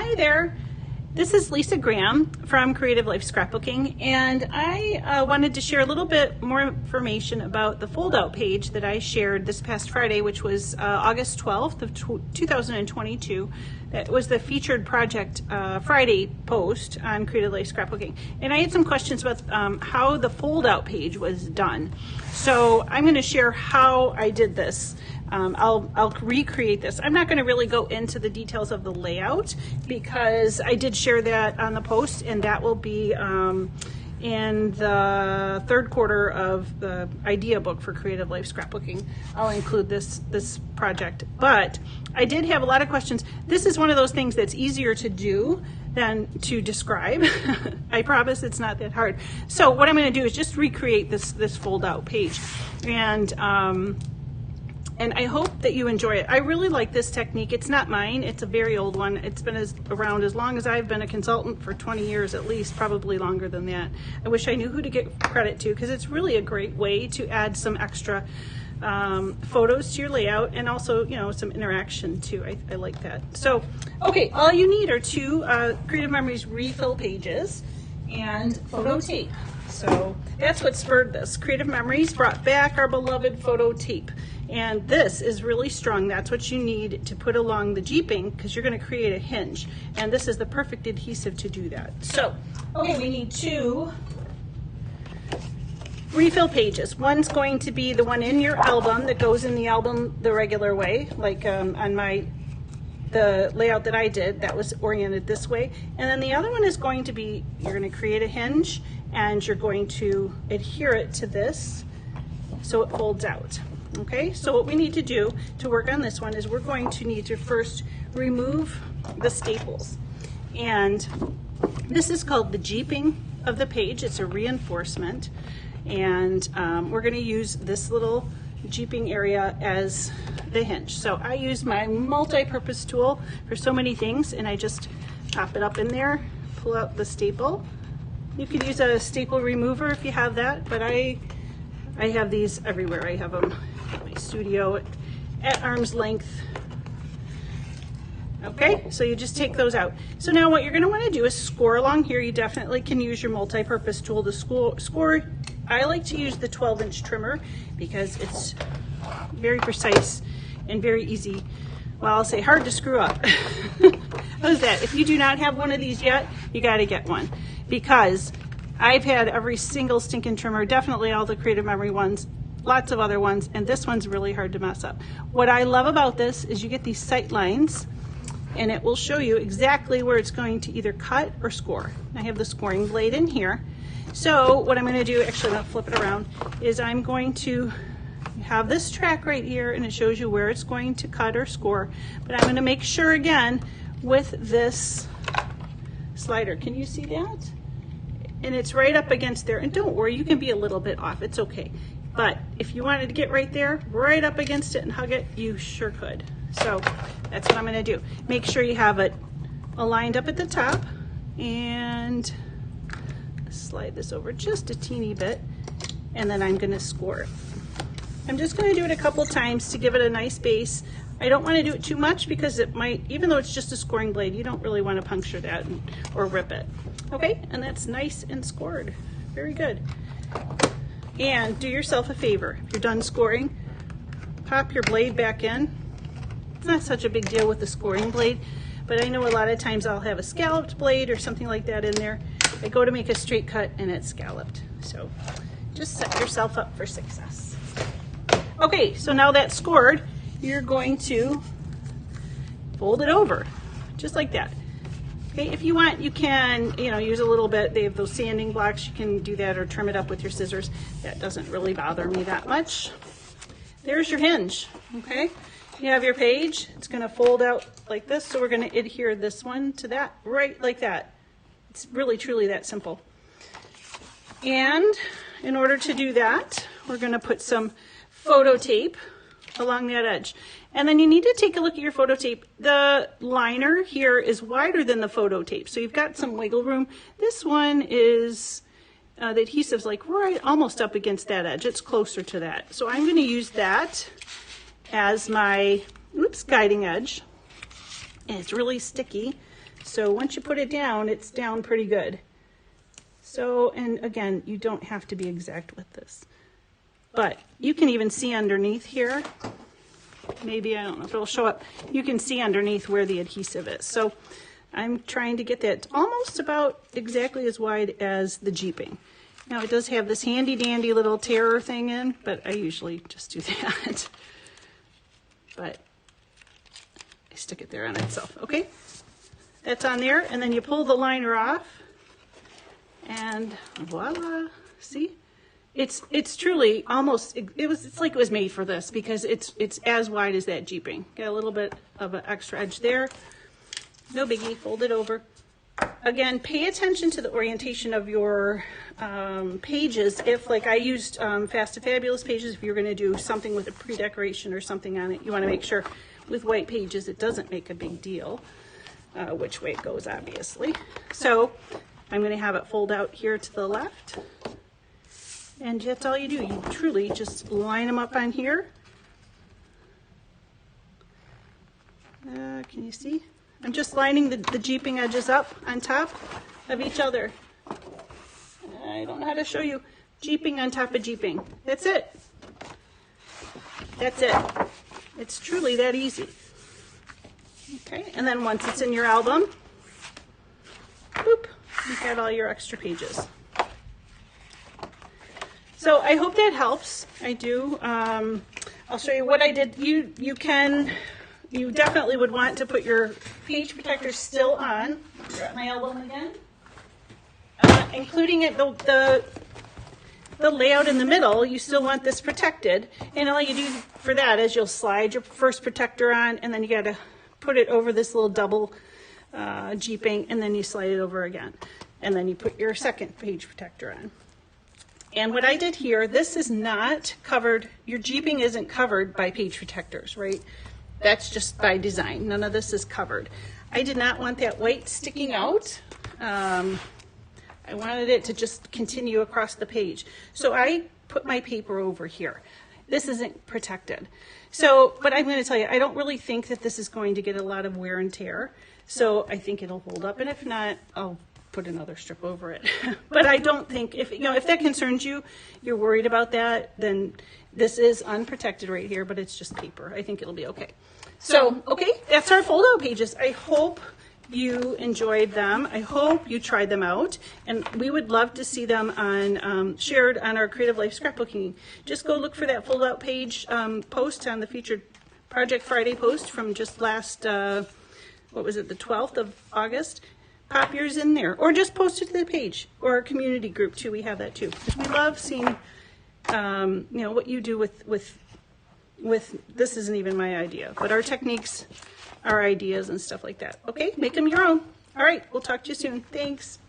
Hi there. This is Lisa Graham from Creative Life Scrapbooking, and I wanted to share a little bit more information about the fold-out page that I shared this past Friday, which was August 12th of 2022. That was the featured project Friday post on Creative Life Scrapbooking. And I had some questions about how the fold-out page was done. So I'm going to share how I did this. I'll recreate this. I'm not going to really go into the details of the layout because I did share that on the post, and that will be in the third quarter of the idea book for Creative Life Scrapbooking. I'll include this project, but I did have a lot of questions. This is one of those things that's easier to do than to describe. I promise it's not that hard. So what I'm going to do is just recreate this fold out page, and I hope that you enjoy it. I really like this technique. It's not mine. It's a very old one. It's been around as long as I've been a consultant, for 20 years at least, probably longer than that. I wish I knew who to give credit to, because it's really a great way to add some extra photos to your layout, and also, you know, some interaction too. I like that. So, okay, all you need are two Creative Memories refill pages and photo tape. So that's what spurred this. Creative Memories brought back our beloved photo tape. And this is really strong. That's what you need to put along the jeeping, because you're going to create a hinge. And this is the perfect adhesive to do that. So, okay, we need two refill pages. One's going to be the one in your album that goes in the album the regular way, like on the layout that I did, that was oriented this way. And then the other one is going to be, you're going to create a hinge and you're going to adhere it to this so it folds out. Okay, so what we need to do to work on this one is we're going to need to first remove the staples. And this is called the jeeping of the page. It's a reinforcement. And we're going to use this little jeeping area as the hinge. So I use my multi-purpose tool for so many things, and I just pop it up in there, pull out the staple. You could use a staple remover if you have that, but I have these everywhere. I have them in my studio at arm's length. Okay, so you just take those out. So now what you're going to want to do is score along here. You definitely can use your multi-purpose tool to score. I like to use the 12-inch trimmer because it's very precise and very easy. Well, I'll say hard to screw up. How's that? If you do not have one of these yet, you got to get one, because I've had every single stinking trimmer, definitely all the Creative Memory ones, lots of other ones, and this one's really hard to mess up. What I love about this is you get these sight lines, and it will show you exactly where it's going to either cut or score. I have the scoring blade in here. So what I'm going to do, actually I'm going to flip it around, is I'm going to have this track right here, and it shows you where it's going to cut or score. But I'm going to make sure again with this slider. Can you see that? And it's right up against there. And don't worry, you can be a little bit off. It's okay. But if you wanted to get right there, right up against it and hug it, you sure could. So that's what I'm going to do. Make sure you have it aligned up at the top, and slide this over just a teeny bit, and then I'm going to score it. I'm just going to do it a couple times to give it a nice base. I don't want to do it too much because it might, even though it's just a scoring blade, you don't really want to puncture that or rip it. Okay, and that's nice and scored. Very good. And do yourself a favor. If you're done scoring, pop your blade back in. It's not such a big deal with the scoring blade, but I know a lot of times I'll have a scalloped blade or something like that in there. I go to make a straight cut and it's scalloped. So just set yourself up for success. Okay, so now that's scored, you're going to fold it over, just like that. Okay, if you want, you can, use a little bit. They have those sanding blocks. You can do that or trim it up with your scissors. That doesn't really bother me that much. There's your hinge, okay? You have your page. It's going to fold out like this, so we're going to adhere this one to that, right like that. It's really, truly that simple. And in order to do that, we're going to put some photo tape along that edge. And then you need to take a look at your photo tape. The liner here is wider than the photo tape, so you've got some wiggle room. This one is, the adhesive's like right almost up against that edge. It's closer to that. So I'm going to use that as my guiding edge. And it's really sticky, So once you put it down, it's down pretty good. So, and again, you don't have to be exact with this, but you can even see underneath here. Maybe, I don't know if it'll show up. You can see underneath where the adhesive is. So I'm trying to get that almost about exactly as wide as the jeeping. Now it does have this handy dandy little tear thing in, but I usually just do that. But I stick it there on itself, okay? That's on there, and then you pull the liner off, and voila, see? It's truly almost, it's like it was made for this, because it's as wide as that jeeping. Got a little bit of an extra edge there. No biggie, fold it over. Again, pay attention to the orientation of your pages. If, like I used Fast and Fabulous pages, if you're going to do something with a pre-decoration or something on it, you want to make sure with white pages it doesn't make a big deal which way it goes, obviously. So I'm going to have it fold out here to the left. And that's all you do. You truly just line them up on here. Can you see? I'm just lining the jeeping edges up on top of each other. I don't know how to show you. Jeeping on top of jeeping. That's it. That's it. It's truly that easy. Okay, and then once it's in your album, boop, you've got all your extra pages. So I hope that helps. I do. I'll show you what I did. You definitely would want to put your page protectors still on. Grab my album again. Including it, the layout in the middle, you still want this protected. And all you do for that is you'll slide your first protector on, and then you got to put it over this little double jeeping, and then you slide it over again. And then you put your second page protector on. And what I did here, this is not covered, your jeeping isn't covered by page protectors, right? That's just by design. None of this is covered. I did not want that white sticking out. I wanted it to just continue across the page. So I put my paper over here. This isn't protected. So, but I'm going to tell you, I don't really think that this is going to get a lot of wear and tear. So I think it'll hold up. And if not, I'll put another strip over it. But I don't think, if that concerns you, you're worried about that, then this is unprotected right here, but it's just paper. I think it'll be okay. So, okay, that's our fold out pages. I hope you enjoyed them. I hope you tried them out, and we would love to see them on shared on our Creative Life Scrapbooking. Just go look for that fold out page post on the Featured Project Friday post from just last, what was it, the 12th of August. Pop yours in there, or just post it to the page, or our community group too. We have that too. We love seeing, what you do with this isn't even my idea, but our techniques, our ideas and stuff like that. Okay, make them your own. All right, we'll talk to you soon. Thanks.